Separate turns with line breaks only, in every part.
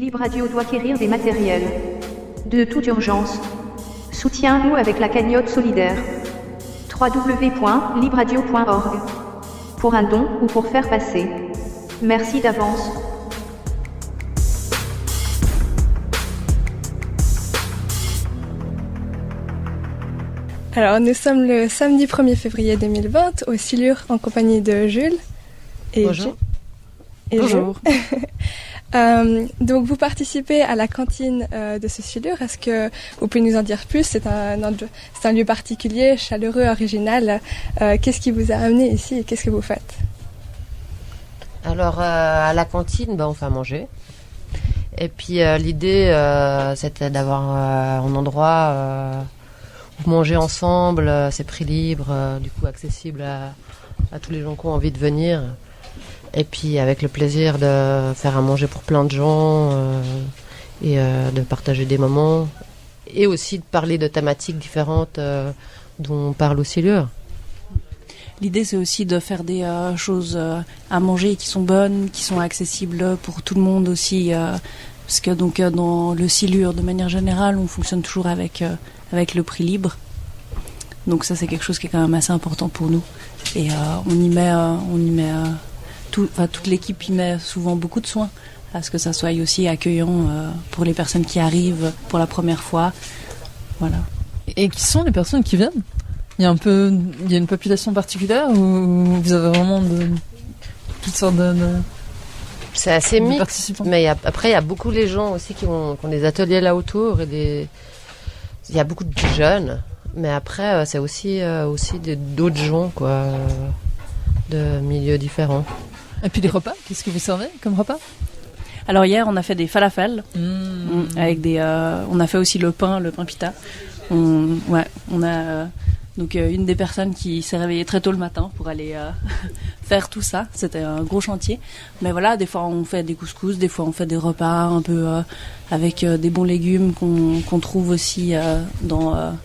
Libre Radio doit acquérir des matériels. De toute urgence. Soutiens-nous avec la cagnotte solidaire. www.libradio.org. Pour un don ou pour faire passer. Merci d'avance.
Alors, nous sommes le samedi 1er février 2020 au Silure en compagnie de Jules. Et
Bonjour.
Bonjour. Donc, vous participez à la cantine de ce Silure. Est-ce que vous pouvez nous en dire plus? C'est un lieu particulier, chaleureux, original. Qu'est-ce qui vous a amené ici et qu'est-ce que vous faites?
Alors, à la cantine, on fait à manger. Et puis, l'idée, c'était d'avoir un endroit où manger ensemble. C'est prix libre, du coup accessible à tous les gens qui ont envie de venir. Et puis, avec le plaisir de faire à manger pour plein de gens et de partager des moments. Et aussi de parler de thématiques différentes dont on parle au Silure.
L'idée, c'est aussi de faire des choses à manger qui sont bonnes, qui sont accessibles pour tout le monde aussi. Parce que donc dans le Silure, de manière générale, on fonctionne toujours avec le prix libre. Donc ça, c'est quelque chose qui est quand même assez important pour nous. Et toute l'équipe y met souvent beaucoup de soin à ce que ça soit aussi accueillant pour les personnes qui arrivent pour la première fois. Voilà.
Et qui sont les personnes qui viennent? Il y a une population particulière ou vous avez vraiment toutes sortes de
C'est assez mixte,
participants?
mais après il y a beaucoup les gens aussi qui ont des ateliers là autour et il y a beaucoup de jeunes, mais après c'est aussi d'autres gens quoi, de milieux différents.
Et puis les repas, qu'est-ce que vous servez comme repas?
Alors hier, on a fait des falafels avec on a fait aussi le pain pita. On a donc une des personnes qui s'est réveillée très tôt le matin pour aller faire tout ça. C'était un gros chantier. Mais voilà, des fois on fait des couscous, des fois on fait des repas un peu avec des bons légumes qu'on trouve aussi dans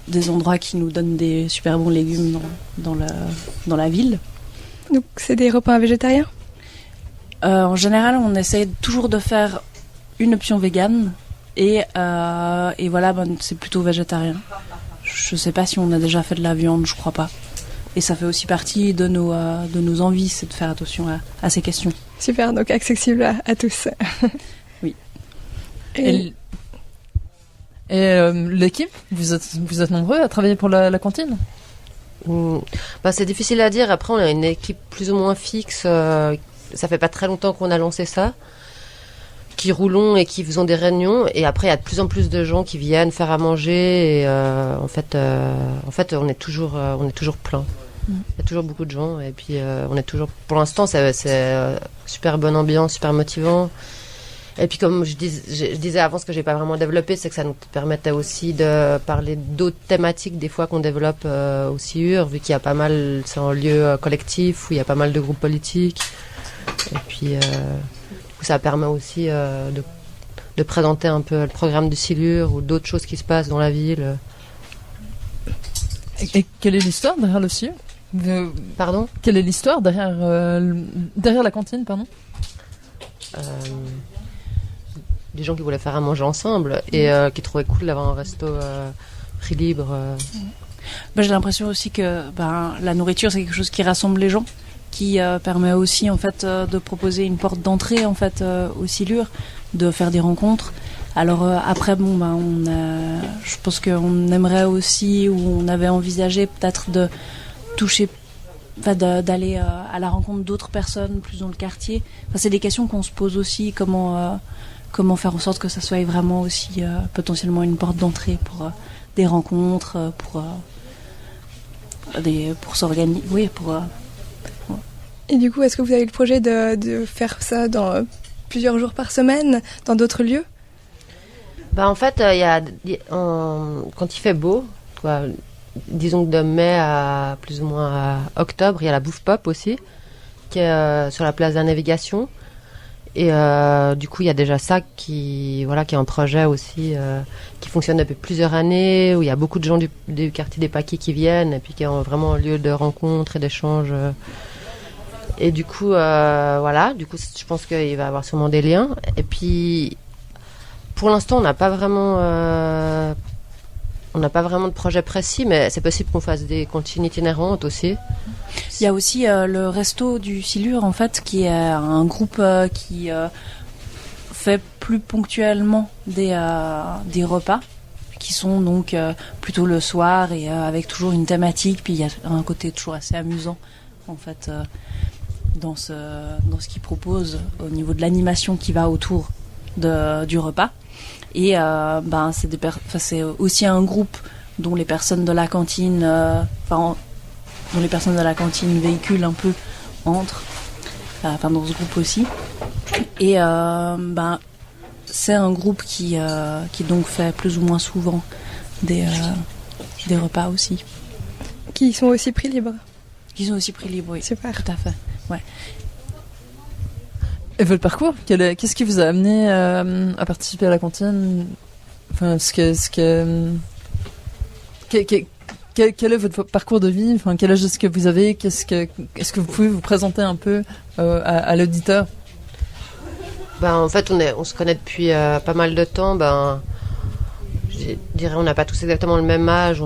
des endroits qui nous donnent des super bons légumes dans la ville.
Donc, c'est des repas végétariens?
En général, on essaie toujours de faire une option végane et voilà, c'est plutôt végétarien. Je sais pas si on a déjà fait de la viande, je crois pas. Et ça fait aussi partie de nos envies, c'est de faire attention à ces questions.
Super, donc accessible à tous.
Oui.
Et l'équipe, vous êtes nombreux à travailler pour la cantine?
C'est difficile à dire. Après, on a une équipe plus ou moins fixe. Ça fait pas très longtemps qu'on a lancé ça, qui roulons et qui faisons des réunions. Et après, il y a de plus en plus de gens qui viennent faire à manger. Et en fait, on est toujours plein. Il y a toujours beaucoup de gens. Et puis, on est toujours. Pour l'instant, c'est super bonne ambiance, super motivant. Et puis comme je disais avant, ce que j'ai pas vraiment développé, c'est que ça nous permettait aussi de parler d'autres thématiques des fois qu'on développe au Silure, vu qu'il y a pas mal, c'est un lieu collectif où il y a pas mal de groupes politiques. Et puis ça permet aussi de présenter un peu le programme du Silure ou d'autres choses qui se passent dans la ville.
Et quelle est l'histoire derrière le Silure?
Pardon?
Quelle est l'histoire derrière la cantine, pardon?
Des gens qui voulaient faire à manger ensemble et qui trouvaient cool d'avoir un resto prix libre.
J'ai l'impression aussi que la nourriture, c'est quelque chose qui rassemble les gens, qui permet aussi en fait de proposer une porte d'entrée en fait au Silure, de faire des rencontres. Alors après je pense qu'on aimerait aussi, ou on avait envisagé peut-être de toucher, d'aller à la rencontre d'autres personnes plus dans le quartier. C'est des questions qu'on se pose aussi, comment faire en sorte que ça soit vraiment aussi potentiellement une porte d'entrée pour des rencontres, pour s'organiser. Oui,
Et du coup, est-ce que vous avez le projet de faire ça dans plusieurs jours par semaine, dans d'autres lieux?
En fait, quand il fait beau, quoi, disons que de mai à plus ou moins à octobre, il y a la Bouffe Pop aussi, qui est sur la place de la Navigation. Et du coup, il y a déjà ça qui est un projet aussi qui fonctionne depuis plusieurs années, où il y a beaucoup de gens du quartier des Paquis qui viennent, et puis qui est vraiment un lieu de rencontre et d'échange Et du coup, je pense qu'il va y avoir sûrement des liens. Et puis, pour l'instant, on n'a pas vraiment de projet précis, mais c'est possible qu'on fasse des cantines itinérantes aussi.
Il y a aussi le resto du Silure, en fait, qui est un groupe qui fait plus ponctuellement des repas, qui sont donc plutôt le soir et avec toujours une thématique. Puis il y a un côté toujours assez amusant, en fait, dans ce qu'ils proposent au niveau de l'animation qui va autour du repas. Et c'est aussi un groupe dont les personnes de la cantine, véhiculent un peu entre, dans ce groupe aussi. Et c'est un groupe qui donc fait plus ou moins souvent des repas aussi.
Qui sont aussi prix libre.
Qui sont aussi prix libre, oui.
Super.
Tout à fait, ouais.
Et votre parcours, qu'est-ce qui vous a amené à participer à la cantine? Enfin, quel est votre parcours de vie? Enfin, quel âge est-ce que vous avez? Est-ce que vous pouvez vous présenter un peu à l'auditeur?
En fait, on se connaît depuis pas mal de temps. Je dirais, on n'a pas tous exactement le même âge.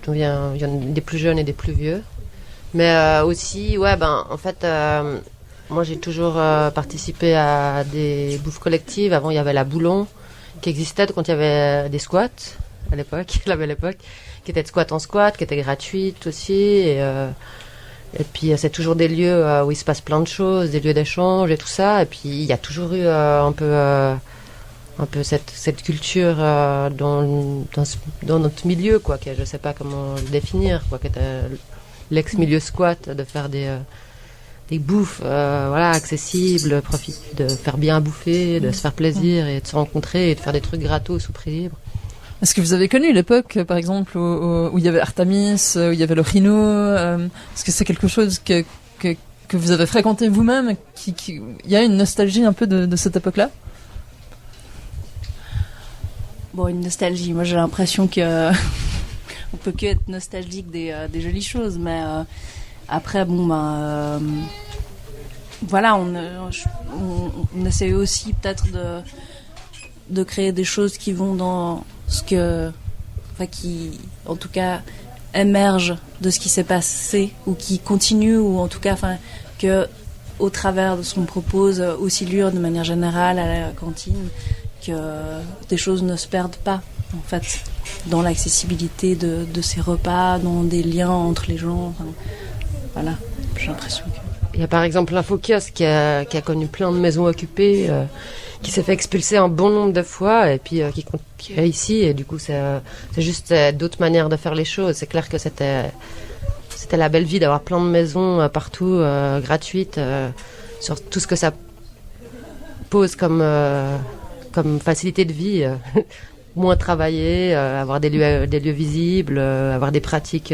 Il y en a des plus jeunes et des plus vieux. Mais aussi, en fait, moi j'ai toujours participé à des bouffes collectives. Avant, il y avait la Boulon qui existait quand il y avait des squats à l'époque, la belle époque, qui était de squat en squat, qui était gratuite aussi. Et puis c'est toujours des lieux où il se passe plein de choses, des lieux d'échange et tout ça. Et puis il y a toujours eu un peu cette culture dans notre milieu, quoi, que je sais pas comment le définir, quoi, qui était l'ex-milieu squat, de faire des bouffes accessibles, de faire bien à bouffer, de se faire plaisir et de se rencontrer et de faire des trucs gratos sous prix libre.
Est-ce que vous avez connu l'époque, par exemple, où il y avait Artemis, où il y avait le Rhino? Est-ce que c'est quelque chose que vous avez fréquenté vous-même? Il y a une nostalgie un peu de cette époque-là?
Bon, une nostalgie. Moi, j'ai l'impression que on peut que être nostalgique des jolies choses, mais après, voilà, on essaie aussi peut-être de créer des choses qui vont dans qui, en tout cas, émergent de ce qui s'est passé ou qui continuent, ou en tout cas, que au travers de ce qu'on propose au Silure de manière générale à la cantine, que des choses ne se perdent pas, en fait, dans l'accessibilité de ces repas, dans des liens entre les gens. Voilà, j'ai l'impression que...
Il y a par exemple l'Infokiosque qui a connu plein de maisons occupées, qui s'est fait expulser un bon nombre de fois et puis qui est ici, et du coup c'est juste d'autres manières de faire les choses. C'est clair que c'était la belle vie d'avoir plein de maisons partout, gratuites, sur tout ce que ça pose comme facilité de vie. Moins travailler, avoir des lieux visibles, avoir des pratiques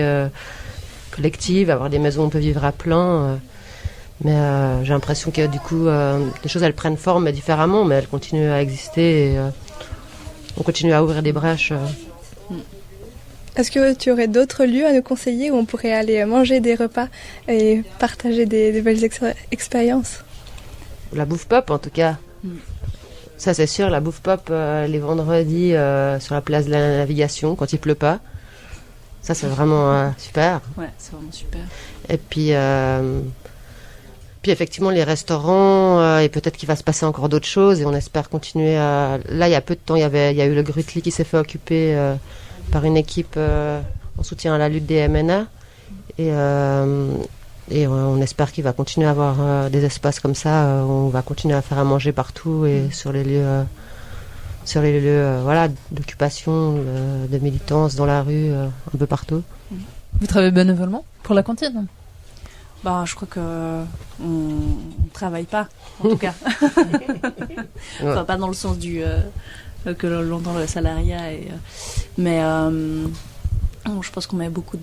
collectives, avoir des maisons où on peut vivre à plein. Mais j'ai l'impression que du coup, les choses elles prennent forme mais différemment, mais elles continuent à exister et on continue à ouvrir des brèches.
Est-ce que tu aurais d'autres lieux à nous conseiller où on pourrait aller manger des repas et partager des belles expériences?
La bouffe pop en tout cas. Ça c'est sûr, la bouffe pop les vendredis sur la place de la Navigation quand il pleut pas. Ça c'est vraiment super.
Ouais, c'est vraiment super.
Et puis effectivement les restaurants, et peut-être qu'il va se passer encore d'autres choses et on espère continuer à... Là il y a peu de temps il y a eu le Grutli qui s'est fait occuper par une équipe en soutien à la lutte des MNA et on espère qu'il va continuer à avoir des espaces comme ça où on va continuer à faire à manger partout et sur les lieux d'occupation, de militance dans la rue, un peu partout.
Vous travaillez bénévolement pour la cantine?
Je crois que on travaille pas, en tout cas. Enfin, pas dans le sens que l'on entend le salariat, mais je pense qu'on met beaucoup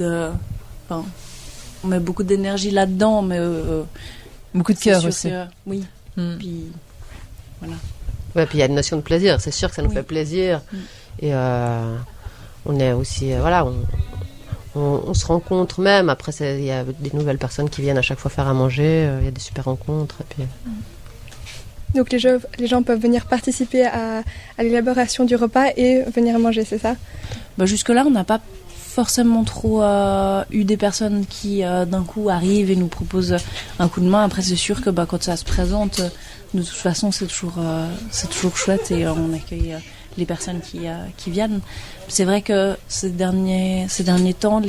d'énergie là-dedans, mais
beaucoup de cœur aussi.
Oui. Puis voilà.
Ouais, puis il y a une notion de plaisir. C'est sûr que ça nous fait plaisir. Et on est aussi, on se rencontre même. Après, il y a des nouvelles personnes qui viennent à chaque fois faire à manger. Il y a des super rencontres. Et puis...
Donc les gens peuvent venir participer à l'élaboration du repas et venir manger, c'est ça?
Jusque-là, on n'a pas forcément trop eu des personnes qui d'un coup arrivent et nous proposent un coup de main. Après, c'est sûr que quand ça se présente, de toute façon, c'est toujours chouette et on accueille les personnes qui viennent. C'est vrai que ces derniers temps,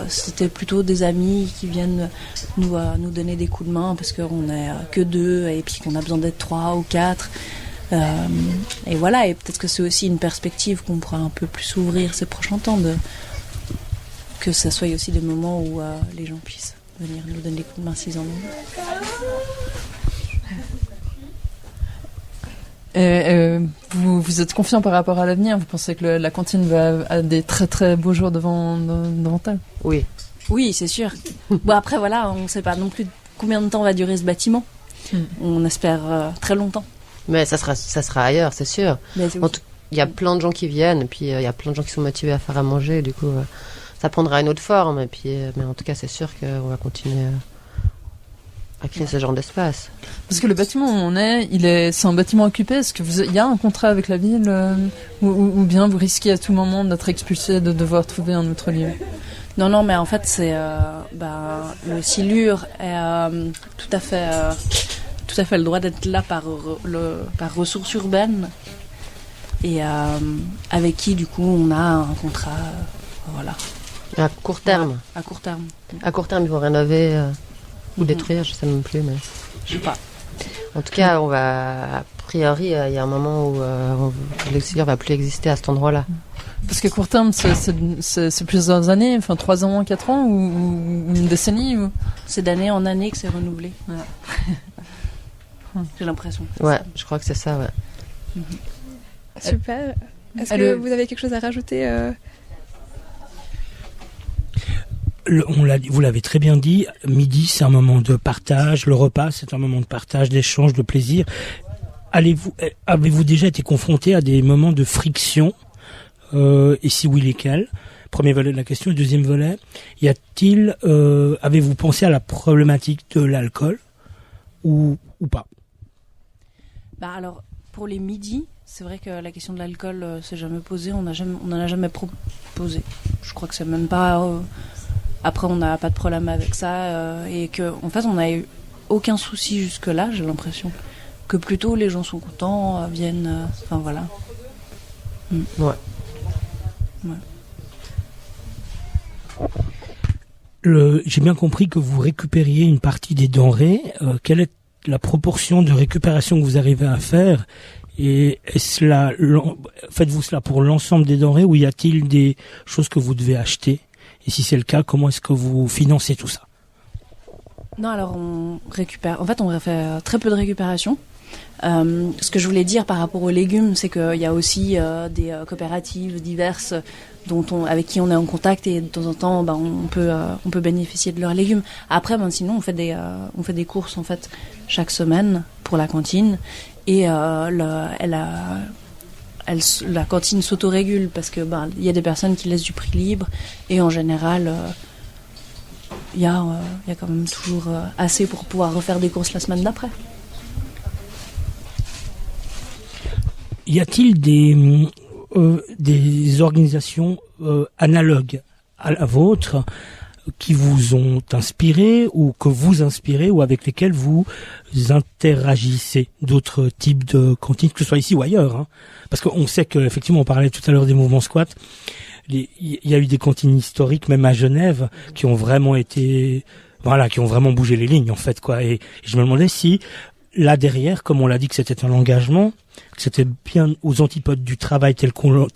c'était plutôt des amis qui viennent nous donner des coups de main parce qu'on n'est que 2 et puis qu'on a besoin d'être 3 ou 4. Et voilà, et peut-être que c'est aussi une perspective qu'on pourra un peu plus ouvrir ces prochains temps, que ça soit aussi des moments où les gens puissent venir nous donner des coups de main s'ils en ont.
Vous êtes confiant par rapport à l'avenir? Vous pensez que la cantine va à des très très beaux jours devant elle?
Oui,
c'est sûr. Après voilà, on ne sait pas non plus combien de temps va durer ce bâtiment. On espère très longtemps.
Mais ça sera ailleurs, c'est sûr. Il y a plein de gens qui viennent, et puis il y a plein de gens qui sont motivés à faire à manger, et du coup ça prendra une autre forme. Et puis, mais en tout cas, c'est sûr qu'on va continuer à créer ce genre d'espace.
Parce que le bâtiment où on est, c'est un bâtiment occupé. Est-ce que il y a un contrat avec la ville ou bien vous risquez à tout moment d'être expulsé, de devoir trouver un autre lieu?
Non, mais en fait, c'est le Silure est tout à fait le droit d'être là par ressources urbaines et avec qui du coup on a un contrat, voilà.
À court terme.
À court terme.
À court terme, ils vont rénover ou détruire, je sais même plus, mais
je sais pas.
En tout cas, a priori, il y a un moment où l'Auxiliaire va plus exister à cet endroit-là.
Parce que court terme, c'est plusieurs années, 3 ans, 4 ans ou une décennie
C'est d'année en année que c'est renouvelé. Ouais. J'ai l'impression.
Ouais, je crois que c'est ça, ouais.
Super. Est-ce que vous avez quelque chose à rajouter
Vous l'avez très bien dit, midi c'est un moment de partage, le repas c'est un moment de partage, d'échange, de plaisir. Avez-vous déjà été confronté à des moments de friction et si oui, lesquels? Premier volet de la question. Deuxième volet, avez-vous pensé à la problématique de l'alcool ou pas?
Alors, pour les midis, c'est vrai que la question de l'alcool s'est jamais posée, on n'en a jamais proposé. Je crois que c'est même pas... Après, on n'a pas de problème avec ça et que, en fait, on n'a eu aucun souci jusque-là, j'ai l'impression. Que plutôt les gens sont contents, viennent... Enfin, voilà.
Ouais.
J'ai bien compris que vous récupériez une partie des denrées. Quelle est la proportion de récupération que vous arrivez à faire? Et faites-vous cela pour l'ensemble des denrées ou y a-t-il des choses que vous devez acheter? Et si c'est le cas, comment est-ce que vous financez tout ça?
Non, alors on récupère. En fait, on fait très peu de récupération. Ce que je voulais dire par rapport aux légumes, c'est qu'il y a aussi des coopératives diverses avec qui on est en contact et de temps en temps, on peut bénéficier de leurs légumes. Après, sinon, on fait des courses en fait chaque semaine pour la cantine et la cantine s'autorégule parce que il y a des personnes qui laissent du prix libre et en général il y a quand même toujours assez pour pouvoir refaire des courses la semaine d'après.
Y a-t-il des organisations analogues à la vôtre qui vous ont inspiré ou que vous inspirez ou avec lesquelles vous interagissez, d'autres types de cantines, que ce soit ici ou ailleurs, hein. Parce qu'on sait qu'effectivement, on parlait tout à l'heure des mouvements squats, il y a eu des cantines historiques, même à Genève, qui ont vraiment bougé les lignes, en fait, quoi. Et je me demandais si, là derrière, comme on l'a dit que c'était un engagement, que c'était bien aux antipodes du travail tel qu'on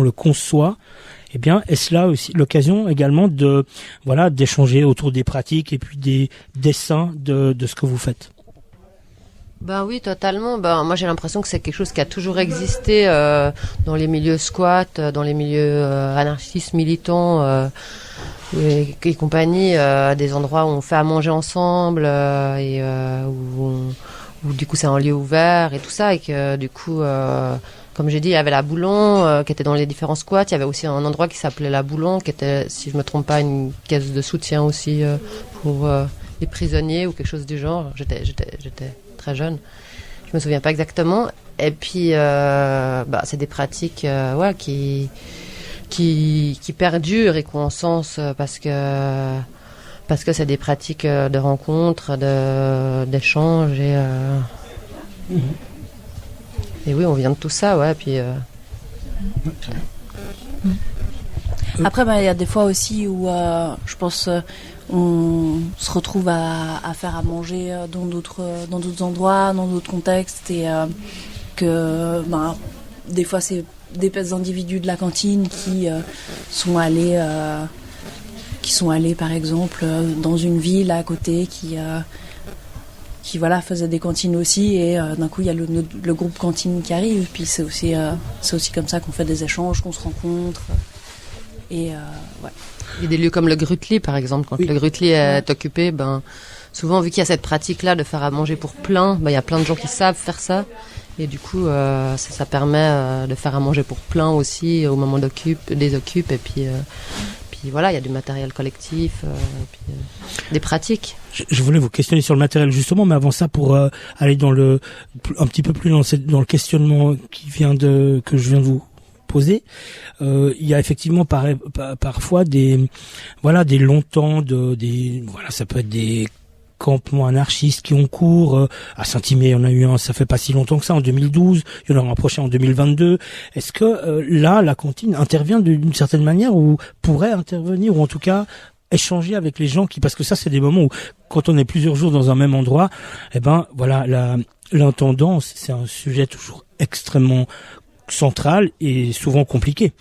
le conçoit, eh bien, est-ce là aussi l'occasion également d'échanger autour des pratiques et puis des dessins de ce que vous faites?
Oui, totalement. Moi, j'ai l'impression que c'est quelque chose qui a toujours existé dans les milieux squats, dans les milieux anarchistes militants et compagnie, des endroits où on fait à manger ensemble où du coup c'est un lieu ouvert et tout ça, et que du coup comme j'ai dit, il y avait la Boulon qui était dans les différents squats. Il y avait aussi un endroit qui s'appelait la Boulon, qui était, si je me trompe pas, une caisse de soutien aussi pour les prisonniers ou quelque chose du genre. J'étais très jeune. Je me souviens pas exactement. Et puis, c'est des pratiques qui perdurent et qui ont sens parce que c'est des pratiques de rencontres, d'échanges et oui, on vient de tout ça, ouais. Puis
après, il y a des fois aussi où je pense on se retrouve à faire à manger dans d'autres endroits, dans d'autres contextes, et que des fois c'est des individus de la cantine qui sont allés par exemple dans une ville à côté qui faisaient des cantines aussi, et d'un coup il y a le groupe cantine qui arrive, puis c'est aussi comme ça qu'on fait des échanges, qu'on se rencontre, et ouais.
Il y a des lieux comme le Grutli, par exemple. Quand le Grutli est occupé, souvent, vu qu'il y a cette pratique-là de faire à manger pour plein, il y a plein de gens qui savent faire ça. Et du coup, ça permet de faire à manger pour plein aussi au moment des occupes. Et puis voilà, il y a du matériel collectif, des pratiques.
Je voulais vous questionner sur le matériel justement, mais avant ça, pour aller un petit peu plus dans le questionnement que je viens de vous poser, il y a effectivement parfois des longs temps ça peut être des campements anarchistes qui ont cours. À Saint-Imier, il y en a eu un, ça fait pas si longtemps que ça, en 2012. Il y en aura un prochain en 2022. Est-ce que là, la cantine intervient d'une certaine manière, ou pourrait intervenir, ou en tout cas échanger avec les gens parce que ça, c'est des moments où, quand on est plusieurs jours dans un même endroit, l'intendance, c'est un sujet toujours extrêmement central et souvent compliqué.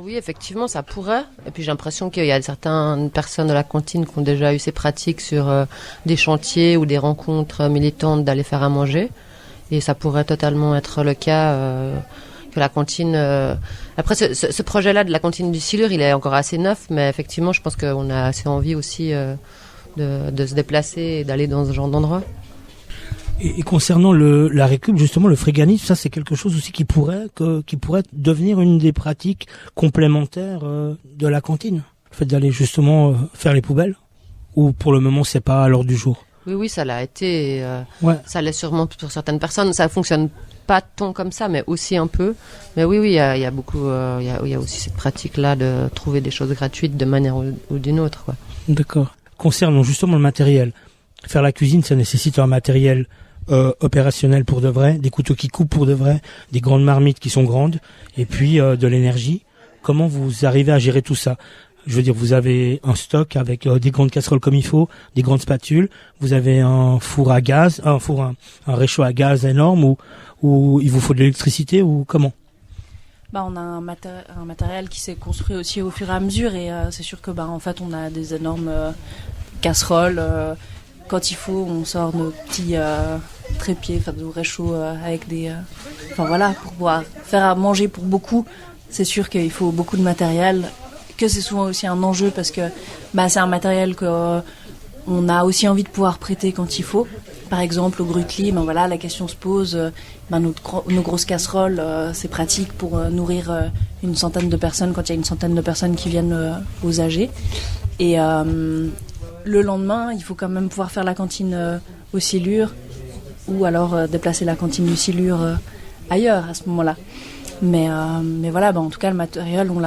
Oui, effectivement, ça pourrait. Et puis j'ai l'impression qu'il y a certaines personnes de la cantine qui ont déjà eu ces pratiques sur des chantiers ou des rencontres militantes d'aller faire à manger. Et ça pourrait totalement être le cas que la cantine... Après, ce projet-là de la cantine du Silure, il est encore assez neuf, mais effectivement, je pense qu'on a assez envie aussi de se déplacer et d'aller dans ce genre d'endroit.
Et concernant la récup, justement, le fréganisme, ça c'est quelque chose aussi qui pourrait devenir une des pratiques complémentaires de la cantine. Le fait d'aller justement faire les poubelles, ou pour le moment c'est pas à l'ordre du jour.
Oui, ça l'a été. Ça l'est sûrement pour certaines personnes. Ça fonctionne pas tant comme ça, mais aussi un peu. Mais oui, il y a beaucoup. Il y a aussi cette pratique-là de trouver des choses gratuites de manière ou d'une autre, quoi.
D'accord. Concernant justement le matériel, faire la cuisine, ça nécessite un matériel opérationnel pour de vrai, des couteaux qui coupent pour de vrai, des grandes marmites qui sont grandes, et puis de l'énergie. Comment vous arrivez à gérer tout ça? Je veux dire, vous avez un stock avec des grandes casseroles comme il faut, des grandes spatules, vous avez un four à gaz, un réchaud à gaz énorme, ou il vous faut de l'électricité, ou comment?
On a un matériel qui s'est construit aussi au fur et à mesure, et c'est sûr que en fait on a des énormes casseroles. Quand il faut, on sort nos petits trépieds, nos réchauds avec des... pour pouvoir faire à manger pour beaucoup. C'est sûr qu'il faut beaucoup de matériel, que c'est souvent aussi un enjeu parce que c'est un matériel que on a aussi envie de pouvoir prêter quand il faut. Par exemple, au Grutli, la question se pose, nos grosses casseroles, c'est pratique pour nourrir une centaine de personnes quand il y a une centaine de personnes qui viennent aux AG. Et le lendemain, il faut quand même pouvoir faire la cantine au Silure, ou alors déplacer la cantine du Silure ailleurs à ce moment-là. Mais voilà, en tout cas, le matériel, on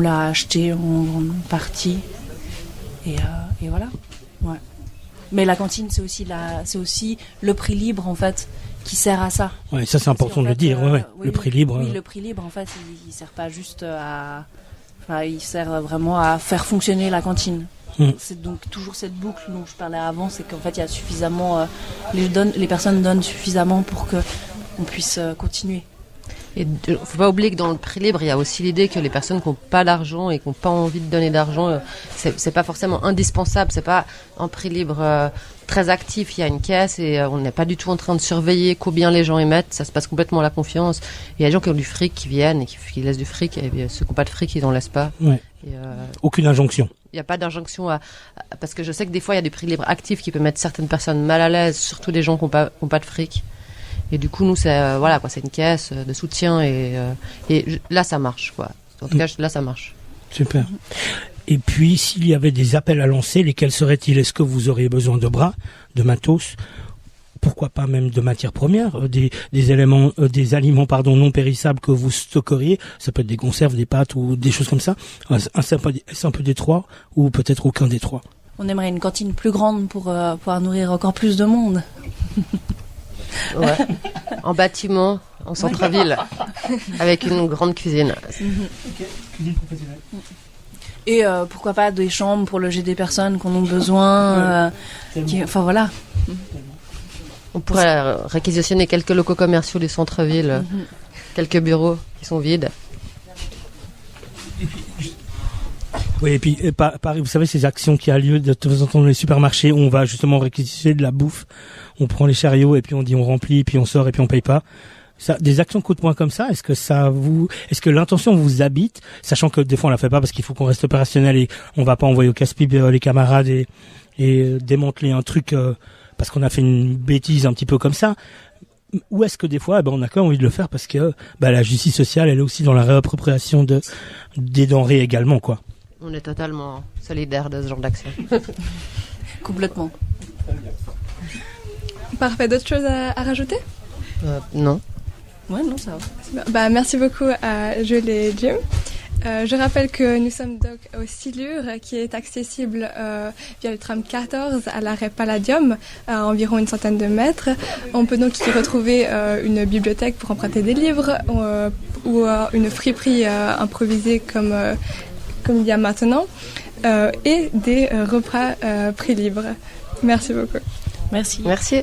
l'a acheté en partie, et voilà. Ouais. Mais la cantine, c'est aussi le prix libre en fait qui sert à ça.
Ouais, ça c'est important de le dire. Oui, le prix libre.
Oui, le prix libre en fait, il sert pas juste il sert vraiment à faire fonctionner la cantine. C'est donc toujours cette boucle dont je parlais avant, c'est qu'en fait il y a suffisamment, les personnes donnent suffisamment pour que on puisse continuer.
Et faut pas oublier que dans le prix libre, il y a aussi l'idée que les personnes qui n'ont pas d'argent et qui n'ont pas envie de donner d'argent, c'est pas forcément indispensable, c'est pas un prix libre très actif, il y a une caisse et on n'est pas du tout en train de surveiller combien les gens émettent, ça se passe complètement à la confiance. Il y a des gens qui ont du fric qui viennent et qui laissent du fric, et ceux qui n'ont pas de fric, ils n'en laissent pas.
Ouais. Aucune injonction.
Il n'y a pas d'injonction parce que je sais que des fois il y a du prix libre actif qui peut mettre certaines personnes mal à l'aise, surtout des gens qui n'ont pas de fric. Et du coup, nous, c'est voilà, quoi, c'est une caisse de soutien là, ça marche, quoi. En tout cas, là, ça marche.
Super. Et puis, s'il y avait des appels à lancer, lesquels seraient-ils? Est-ce que vous auriez besoin de bras, de matos? Pourquoi pas même de matières premières, des éléments, des aliments non périssables que vous stockeriez? Ça peut être des conserves, des pâtes ou des choses comme ça. C'est un peu des trois ou peut-être aucun des trois.
On aimerait une cantine plus grande pour pouvoir nourrir encore plus de monde.
Ouais. En bâtiment, en centre-ville, avec une grande cuisine.
Cuisine professionnelle.
Et pourquoi pas des chambres pour loger des personnes qui en ont besoin. Enfin voilà.
On pourrait réquisitionner quelques locaux commerciaux du centre-ville, quelques bureaux qui sont vides.
Oui, et puis pareil, vous savez, ces actions qui a lieu de temps en temps dans les supermarchés où on va justement réquisitionner de la bouffe, on prend les chariots et puis on dit on remplit, puis on sort et puis on paye pas. Ça, des actions coup de poing comme ça, est-ce que l'intention vous habite, sachant que des fois on la fait pas parce qu'il faut qu'on reste opérationnel et on va pas envoyer au casse-pipe les camarades et démanteler un truc parce qu'on a fait une bêtise un petit peu comme ça. Ou est-ce que des fois, on a quand même envie de le faire parce que la justice sociale, elle est aussi dans la réappropriation des denrées également, quoi.
On est totalement solidaires de ce genre d'action.
Complètement.
Parfait. D'autres choses à rajouter?
Non.
Ouais, non, ça va.
Merci beaucoup à Jules et Jim. Je rappelle que nous sommes donc au Silure, qui est accessible via le tram 14 à l'arrêt Palladium, à environ une centaine de mètres. On peut donc y retrouver une bibliothèque pour emprunter des livres ou une friperie improvisée comme il y a maintenant, et des repas prix libre. Merci beaucoup.
Merci.
Merci.